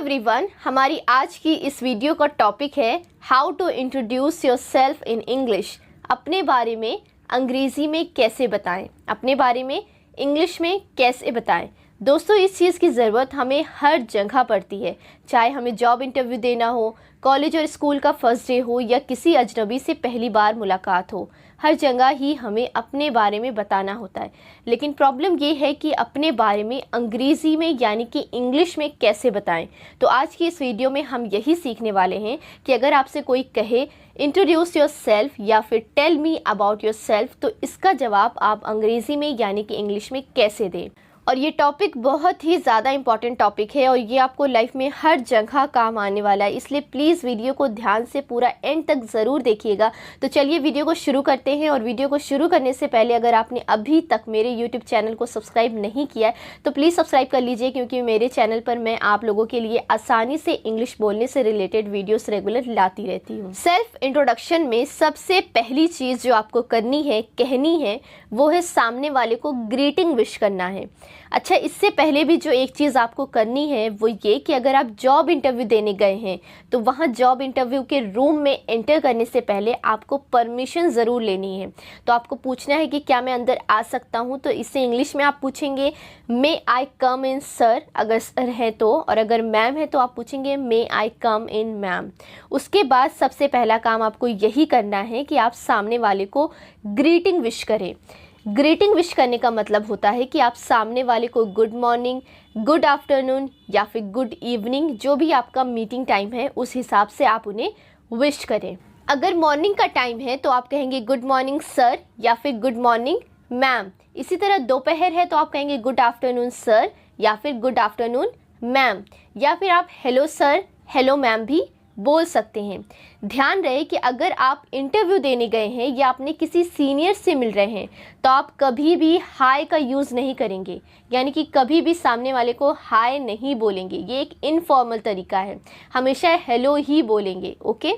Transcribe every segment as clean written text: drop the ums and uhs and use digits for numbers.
Everyone, हमारी आज की इस वीडियो का टॉपिक है how to introduce yourself in English. अपने बारे में अंग्रेज़ी में कैसे बताएं, अपने बारे में इंग्लिश में कैसे बताएं। दोस्तों, इस चीज़ की ज़रूरत हमें हर जगह पड़ती है, चाहे हमें जॉब इंटरव्यू देना हो, कॉलेज और स्कूल का फर्स्ट डे हो या किसी अजनबी से पहली बार मुलाकात हो। हर जगह ही हमें अपने बारे में बताना होता है। लेकिन प्रॉब्लम ये है कि अपने बारे में अंग्रेज़ी में यानी कि इंग्लिश में कैसे बताएं। तो आज की इस वीडियो में हम यही सीखने वाले हैं कि अगर आपसे कोई कहे इंट्रोड्यूस योर सेल्फ या फिर tell me about yourself, तो इसका जवाब आप अंग्रेज़ी में यानी कि इंग्लिश में कैसे दें। और ये टॉपिक बहुत ही ज़्यादा इम्पॉर्टेंट टॉपिक है और ये आपको लाइफ में हर जगह काम आने वाला है, इसलिए प्लीज़ वीडियो को ध्यान से पूरा एंड तक ज़रूर देखिएगा। तो चलिए वीडियो को शुरू करते हैं। और वीडियो को शुरू करने से पहले अगर आपने अभी तक मेरे यूट्यूब चैनल को सब्सक्राइब नहीं किया है तो प्लीज़ सब्सक्राइब कर लीजिए, क्योंकि मेरे चैनल पर मैं आप लोगों के लिए आसानी से इंग्लिश बोलने से रिलेटेड वीडियोस रेगुलर लाती रहती हूँ। सेल्फ इंट्रोडक्शन में सबसे पहली चीज़ जो आपको करनी है, कहनी है, वो है सामने वाले को ग्रीटिंग विश करना है। अच्छा, इससे पहले भी जो एक चीज़ आपको करनी है वो ये कि अगर आप जॉब इंटरव्यू देने गए हैं तो वहाँ जॉब इंटरव्यू के रूम में एंटर करने से पहले आपको परमिशन ज़रूर लेनी है। तो आपको पूछना है कि क्या मैं अंदर आ सकता हूँ, तो इससे इंग्लिश में आप पूछेंगे मे आई कम इन सर, अगर सर है तो, और अगर मैम है तो आप पूछेंगे मे आई कम इन मैम। उसके बाद सबसे पहला काम आपको यही करना है कि आप सामने वाले को ग्रीटिंग विश करें। ग्रीटिंग विश करने का मतलब होता है कि आप सामने वाले को गुड मॉर्निंग, गुड आफ्टरनून या फिर गुड इवनिंग, जो भी आपका मीटिंग टाइम है उस हिसाब से आप उन्हें विश करें। अगर मॉर्निंग का टाइम है तो आप कहेंगे गुड मॉर्निंग सर या फिर गुड मॉर्निंग मैम। इसी तरह दोपहर है तो आप कहेंगे गुड आफ्टरनून सर या फिर गुड आफ्टरनून मैम, या फिर आप हेलो सर, हेलो मैम भी बोल सकते हैं। ध्यान रहे कि अगर आप इंटरव्यू देने गए हैं या अपने किसी सीनियर से मिल रहे हैं तो आप कभी भी हाय का यूज़ नहीं करेंगे, यानी कि कभी भी सामने वाले को हाय नहीं बोलेंगे। ये एक इनफॉर्मल तरीका है, हमेशा हेलो ही बोलेंगे। ओके,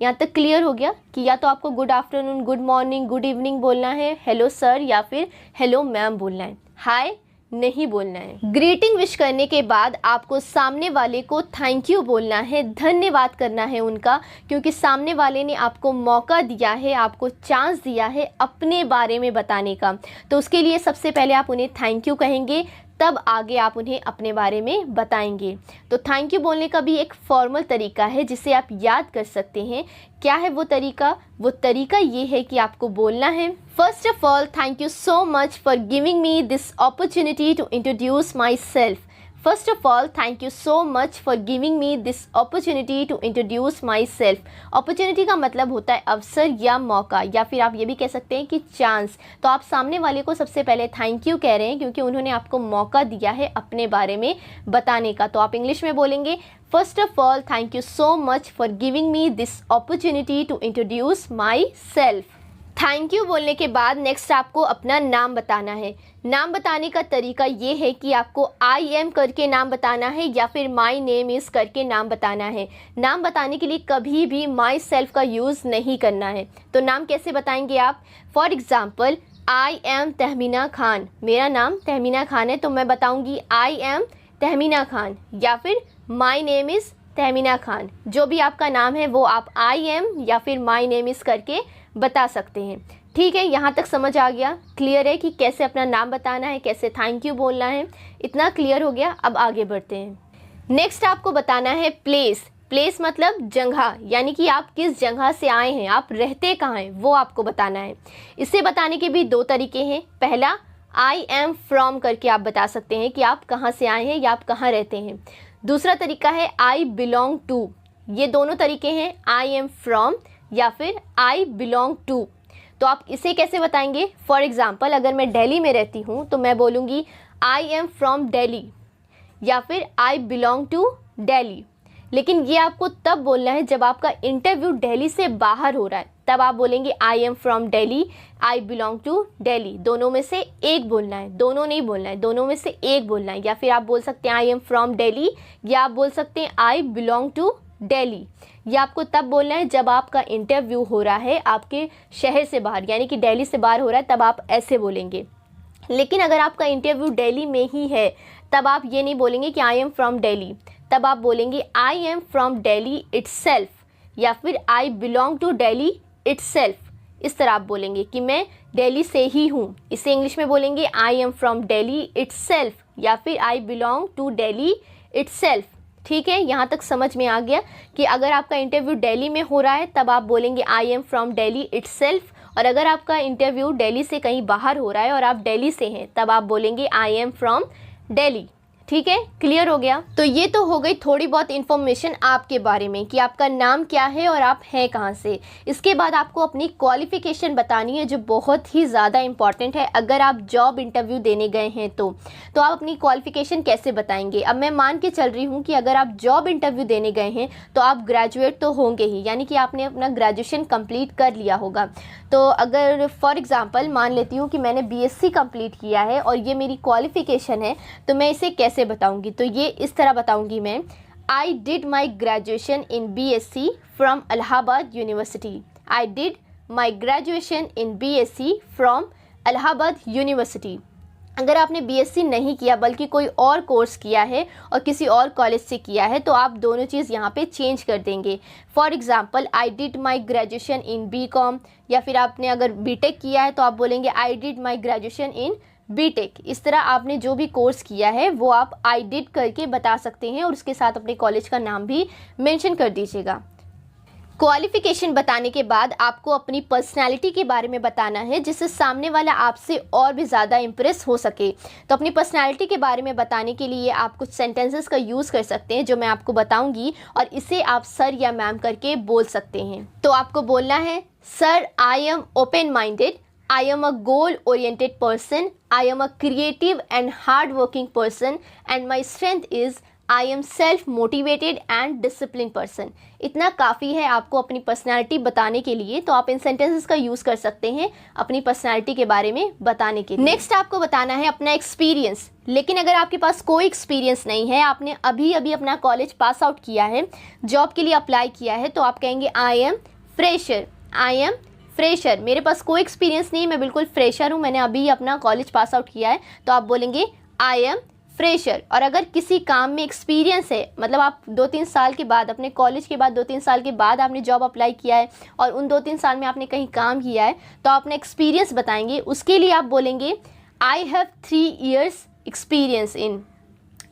यहाँ तक क्लियर हो गया कि या तो आपको good afternoon, good morning, good evening बोलना है, हेलो सर या फिर हेलो मैम बोलना है, हाय नहीं बोलना है। ग्रीटिंग विश करने के बाद आपको सामने वाले को थैंक यू बोलना है, धन्यवाद करना है उनका, क्योंकि सामने वाले ने आपको मौका दिया है, आपको चांस दिया है अपने बारे में बताने का। तो उसके लिए सबसे पहले आप उन्हें थैंक यू कहेंगे, तब आगे आप उन्हें अपने बारे में बताएंगे। तो थैंक यू बोलने का भी एक फॉर्मल तरीका है जिसे आप याद कर सकते हैं। क्या है वो तरीका? वो तरीका ये है कि आपको बोलना है, first of all thank you so much for giving me this opportunity to introduce myself. First of all thank you so much for giving me this opportunity to introduce myself. Opportunity का मतलब होता है अवसर या मौका, या फिर आप ये भी कह सकते हैं कि चांस। तो आप सामने वाले को सबसे पहले थैंक यू कह रहे हैं क्योंकि उन्होंने आपको मौका दिया है अपने बारे में बताने का। तो आप इंग्लिश में बोलेंगे first of all thank you so much for giving me this opportunity to introduce myself. Thank you बोलने के बाद नेक्स्ट आपको अपना नाम बताना है। नाम बताने का तरीका ये है कि आपको आई एम करके नाम बताना है या फिर माई नेम इज़ करके नाम बताना है। नाम बताने के लिए कभी भी माई सेल्फ का यूज़ नहीं करना है। तो नाम कैसे बताएंगे आप? For example, I am Tahmina Khan, मेरा नाम तहमीना खान है तो मैं बताऊँगी आई एम तहमीना खान, या फिर my name is Tahmina Khan. जो भी आपका नाम है वो आप आई एम या फिर माई नेम इज़ करके बता सकते हैं। ठीक है, यहाँ तक समझ आ गया? क्लियर है कि कैसे अपना नाम बताना है, कैसे थैंक यू बोलना है? इतना क्लियर हो गया? अब आगे बढ़ते हैं। नेक्स्ट आपको बताना है प्लेस। प्लेस मतलब जगह, यानी कि आप किस जगह से आए हैं, आप रहते कहाँ हैं, वो आपको बताना है। इसे बताने के भी दो तरीके हैं। पहला, आई एम फ्रॉम करके आप बता सकते हैं कि आप कहाँ से आए हैं या आप कहाँ रहते हैं। दूसरा तरीका है आई बिलोंग टू। ये दोनों तरीके हैं, आई एम फ्रॉम या फिर आई बिलोंग टू। तो आप इसे कैसे बताएंगे? फॉर एग्ज़ाम्पल, अगर मैं दिल्ली में रहती हूँ तो मैं बोलूँगी आई एम फ्रॉम दिल्ली या फिर आई बिलोंग टू दिल्ली। लेकिन ये आपको तब बोलना है जब आपका इंटरव्यू दिल्ली से बाहर हो रहा है, तब आप बोलेंगे I am from Delhi, I belong to Delhi. दोनों में से एक बोलना है, दोनों नहीं बोलना है, दोनों में से एक बोलना है। या फिर आप बोल सकते हैं आई एम फ्रॉम दिल्ली या आप बोल सकते हैं आई बिलोंग टू दिल्ली। ये आपको तब बोलना है जब आपका इंटरव्यू हो रहा है आपके शहर से बाहर, यानी कि दिल्ली से बाहर हो रहा है, तब आप ऐसे बोलेंगे। लेकिन अगर आपका इंटरव्यू दिल्ली में ही है तब आप ये नहीं बोलेंगे कि आई एम फ्रॉम दिल्ली, तब आप बोलेंगे I am from Delhi itself, या फिर I belong to Delhi itself. इस तरह आप बोलेंगे कि मैं दिल्ली से ही हूँ। इसे इंग्लिश में बोलेंगे I am from Delhi itself, या फिर I belong to Delhi itself. ठीक है, यहाँ तक समझ में आ गया कि अगर आपका इंटरव्यू दिल्ली में हो रहा है तब आप बोलेंगे I am from Delhi itself, और अगर आपका इंटरव्यू दिल्ली से कहीं बाहर हो रहा है और आप दिल्ली से हैं तब आप बोलेंगे आई एम फ्रॉम दिल्ली। ठीक है, क्लियर हो गया। तो ये तो हो गई थोड़ी बहुत इन्फॉर्मेशन आपके बारे में कि आपका नाम क्या है और आप हैं कहाँ से। इसके बाद आपको अपनी क्वालिफ़िकेशन बतानी है, जो बहुत ही ज़्यादा इंपॉर्टेंट है। अगर आप जॉब इंटरव्यू देने गए हैं तो आप अपनी क्वालिफ़िकेशन कैसे बताएंगे। अब मैं मान के चल रही हूँ कि अगर आप जॉब इंटरव्यू देने गए हैं तो आप ग्रेजुएट तो होंगे ही, यानी कि आपने अपना ग्रेजुएशन कंप्लीट कर लिया होगा। तो अगर फॉर एग्ज़ाम्पल मान लेती हूँ कि मैंने BSc कंप्लीट किया है और ये मेरी क्वालिफ़िकेशन है, तो मैं इसे कैसे बताऊंगी। तो ये इस तरह बताऊंगी मैं, I did my graduation in BSc from Allahabad university. I did my graduation in BSc from Allahabad university. अगर आपने BSc नहीं किया बल्कि कोई और कोर्स किया है और किसी और कॉलेज से किया है तो आप दोनों चीज़ यहाँ पे चेंज कर देंगे। For example I did my graduation in BCom, या फिर आपने अगर BTech किया है तो आप बोलेंगे I did my graduation in BTech। इस तरह आपने जो भी कोर्स किया है वो आप आई डिड करके बता सकते हैं और उसके साथ अपने कॉलेज का नाम भी मेंशन कर दीजिएगा। क्वालिफ़िकेशन बताने के बाद आपको अपनी पर्सनालिटी के बारे में बताना है, जिससे सामने वाला आपसे और भी ज़्यादा इम्प्रेस हो सके। तो अपनी पर्सनालिटी के बारे में बताने के लिए आप कुछ सेंटेंसेस का यूज़ कर सकते हैं जो मैं आपको बताऊंगी, और इसे आप सर या मैम करके बोल सकते हैं। तो आपको बोलना है, sir I am open minded, I am a goal-oriented person, I am a creative and hard-working person, and my strength is I am self-motivated and disciplined person। इतना काफ़ी है आपको अपनी पर्सनालिटी बताने के लिए। तो आप इन सेंटेंसेस का यूज़ कर सकते हैं अपनी पर्सनालिटी के बारे में बताने के लिए। नेक्स्ट आपको बताना है अपना एक्सपीरियंस। लेकिन अगर आपके पास कोई एक्सपीरियंस नहीं है, आपने अभी अभी अपना कॉलेज पास आउट किया है, जॉब के लिए अप्लाई किया है, तो आप कहेंगे I am fresher. I am fresher, मेरे पास कोई एक्सपीरियंस नहीं, मैं बिल्कुल फ्रेशर हूँ, मैंने अभी अपना कॉलेज पास आउट किया है, तो आप बोलेंगे आई एम फ्रेशर। और अगर किसी काम में एक्सपीरियंस है, मतलब आप 2-3 साल के बाद, अपने कॉलेज के बाद 2-3 साल के बाद आपने जॉब अप्लाई किया है और उन 2-3 साल में आपने कहीं काम किया है, तो आप अपना एक्सपीरियंस बताएंगे। उसके लिए आप बोलेंगे I have 3 years experience in.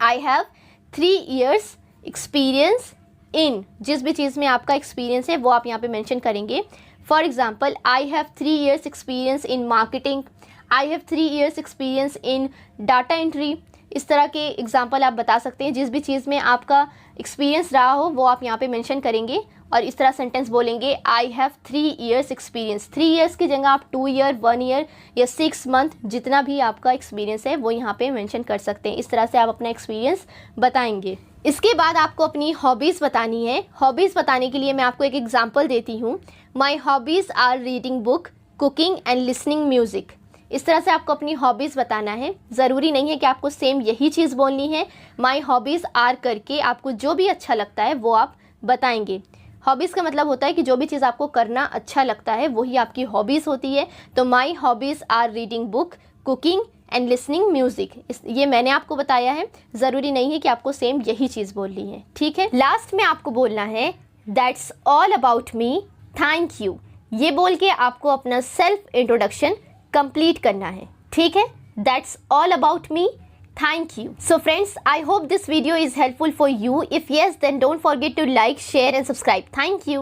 I have 3 years experience in. जिस भी चीज़ में आपका एक्सपीरियंस है वो आप यहाँ पे मेंशन करेंगे। For example, I have 3 years experience in marketing, I have 3 years experience in data entry. इस तरह के एग्जाम्पल आप बता सकते हैं। जिस भी चीज़ में आपका एक्सपीरियंस रहा हो वो आप यहाँ पे मेंशन करेंगे और इस तरह सेंटेंस बोलेंगे, I have 3 years experience. 3 years की जगह आप 2 year, 1 year या 6 month, जितना भी आपका एक्सपीरियंस है वो यहाँ पे मेंशन कर सकते हैं। इस तरह से आप अपना एक्सपीरियंस बताएंगे। इसके बाद आपको अपनी हॉबीज़ बतानी है। हॉबीज़ बताने के लिए मैं आपको एक एग्जाम्पल देती हूँ। My hobbies are reading book, cooking and listening music. इस तरह से आपको अपनी हॉबीज़ बताना है। ज़रूरी नहीं है कि आपको सेम यही चीज़ बोलनी है। माई हॉबीज़ आर करके आपको जो भी अच्छा लगता है वो आप बताएंगे। हॉबीज़ का मतलब होता है कि जो भी चीज़ आपको करना अच्छा लगता है वही आपकी हॉबीज़ होती है। तो my hobbies are reading book, cooking and listening music. ये मैंने आपको बताया है, ज़रूरी नहीं है कि आपको सेम यही चीज़ बोलनी है। ठीक है, लास्ट में आपको बोलना है that's all about me, thank you. ये बोल के आपको अपना सेल्फ इंट्रोडक्शन कंप्लीट करना है। ठीक है, that's all about me, thank you. So friends, I hope this video is helpful for you. If yes, then don't forget to like, share and subscribe. Thank you.